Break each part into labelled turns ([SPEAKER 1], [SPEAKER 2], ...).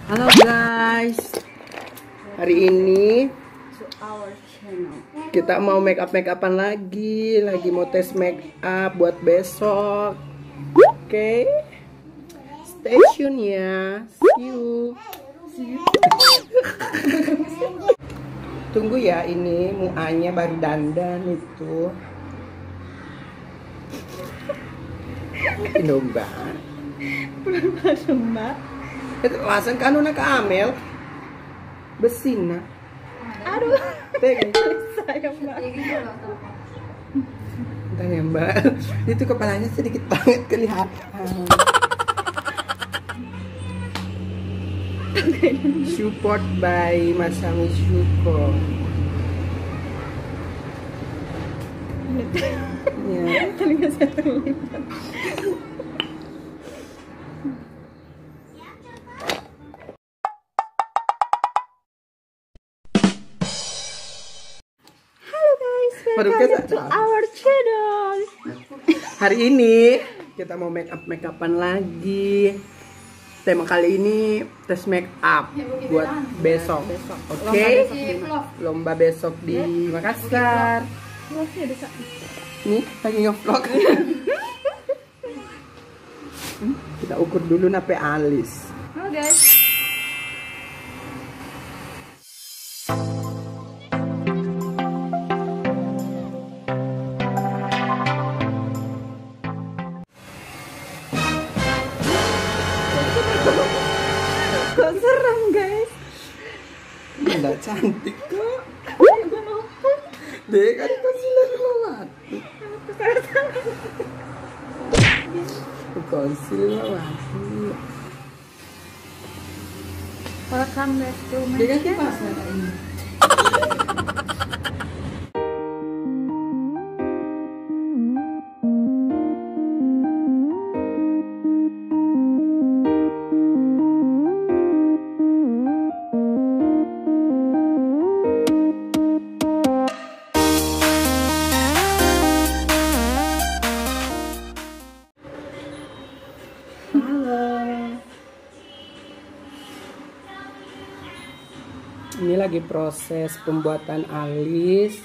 [SPEAKER 1] Halo guys, hari ini kita mau make upan lagi mau tes make up buat besok. Oke, stay tune ya. See you. Tunggu ya, ini muanya baru dandan itu. Domba.
[SPEAKER 2] Mbak.
[SPEAKER 1] Itu langsung kan nak amel besina.
[SPEAKER 2] Aduh.
[SPEAKER 1] Teng.
[SPEAKER 2] Saya Mbak.
[SPEAKER 1] Bentar ya Mbak. Itu kepalanya sedikit banget kelihatan. Support by Masami Shuko. Ya.
[SPEAKER 2] Telinga saya terlibat. Welcome to our channel.
[SPEAKER 1] Hari ini kita mau make upan lagi. Tema kali ini tes make up buat besok. Oke. Lomba besok di Makassar. Nih lagi nge-vlog. Kita ukur dulu nape alis.
[SPEAKER 2] Halo guys. Kok serem guys?
[SPEAKER 1] Nggak cantik kok. Dek kan concealer mati. Concealer mati.
[SPEAKER 2] Welcome back to my
[SPEAKER 1] Dia kan
[SPEAKER 2] channel.
[SPEAKER 1] pas ini. Ini lagi proses pembuatan alis.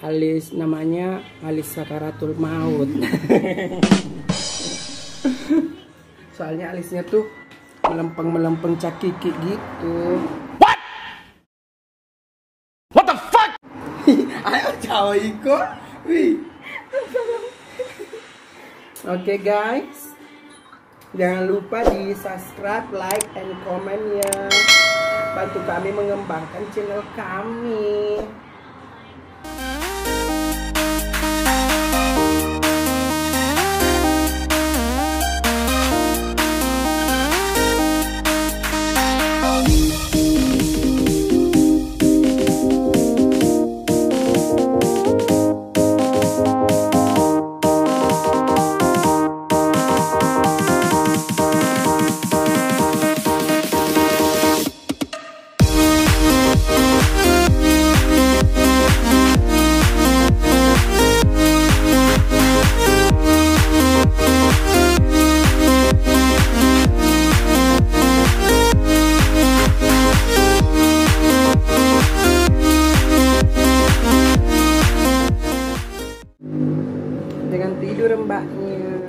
[SPEAKER 1] Alis namanya alis sakaratul maut. Soalnya alisnya tuh melempeng-melempeng cakiki gitu. What the fuck? Ayo cawa iko. Wih. Oke guys. Jangan lupa di subscribe, like, and comment ya. Bantu kami mengembangkan channel kami. Dengan tidur mbaknya.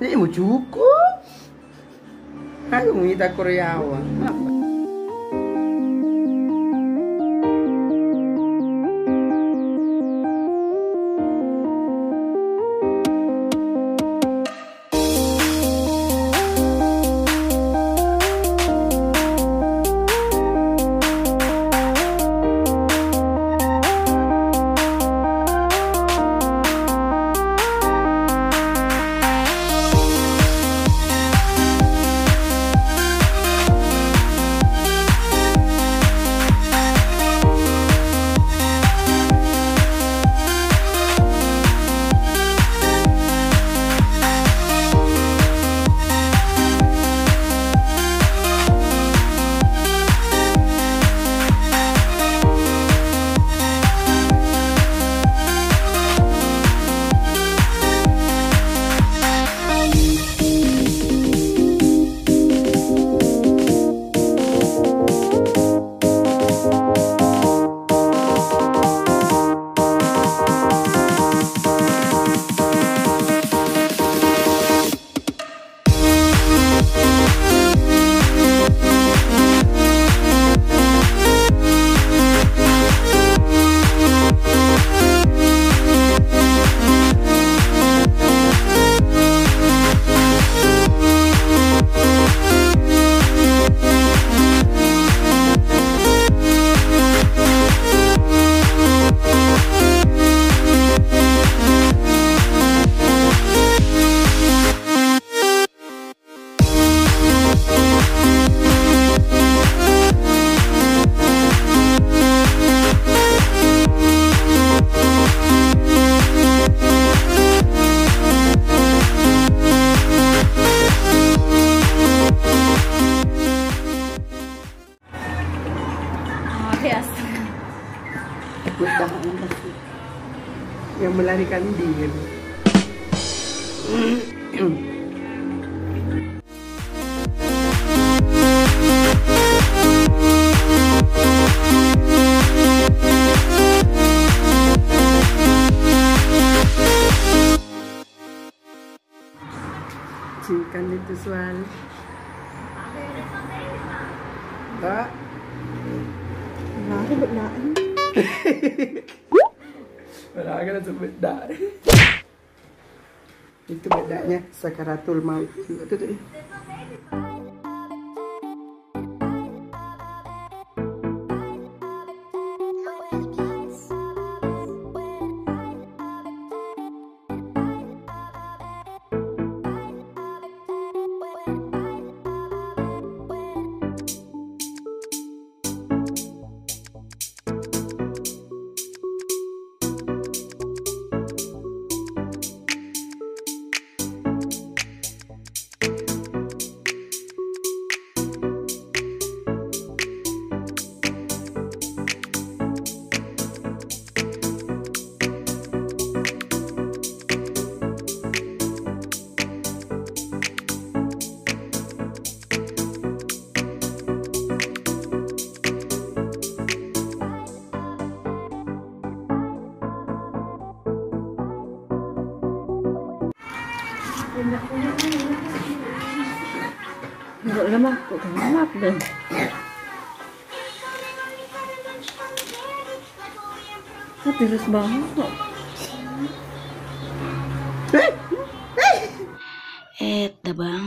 [SPEAKER 1] Ini mau cukup. Aku mau kita Koreawan. melarikan diri. Cikan itu soal. Enggak.
[SPEAKER 2] Nah, itu bedaan.
[SPEAKER 1] Padahal kan itu beda. Itu bedanya sakaratul maut. Itu.
[SPEAKER 2] Enggak lemak, kok lemak deh. Terus banget kok. Dah bang.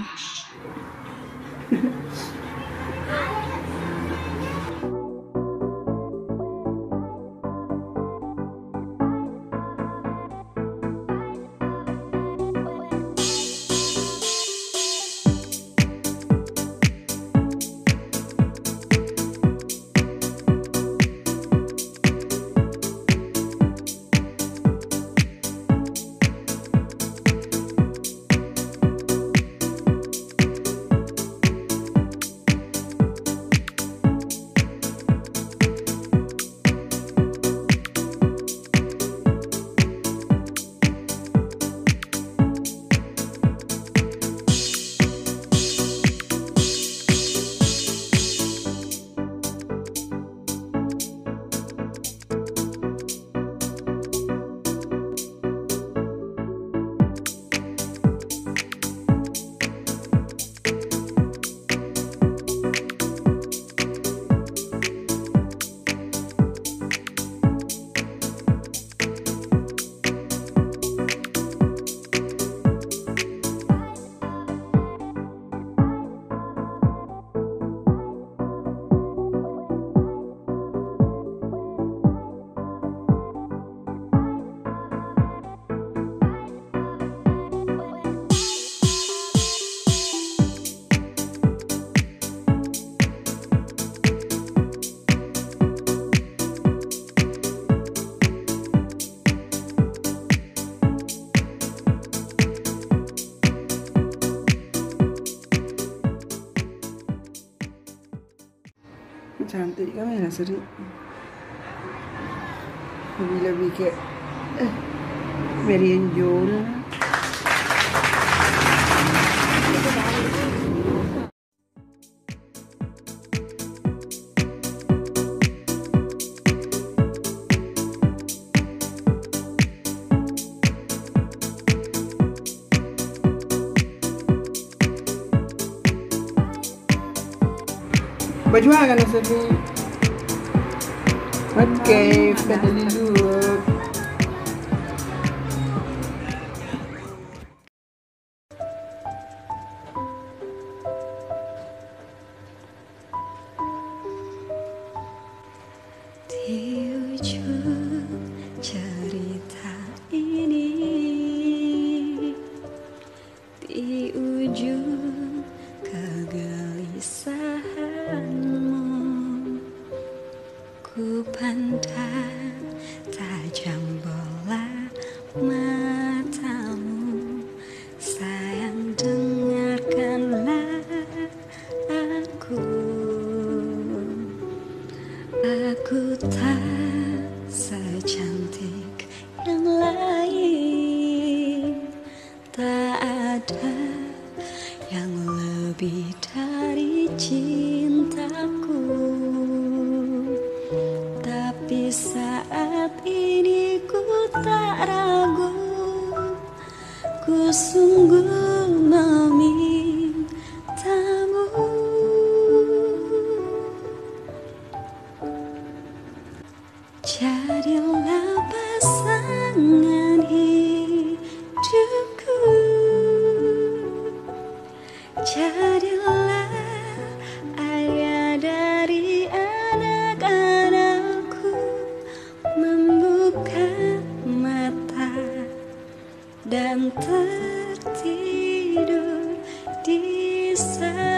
[SPEAKER 2] Cantik kan ya Sri, lebih kayak merienjol. Baju kan Sri? Oke, family look. Di ujung cerita ini, di ujung kegelisahanmu, ku pandang tak lebih dari cintaku. Tapi saat ini ku tak ragu, ku sungguh memintamu. Jadilah pasangan hidupku, jadilah ayah dari anak-anakku, membuka mata dan tertidur di sana.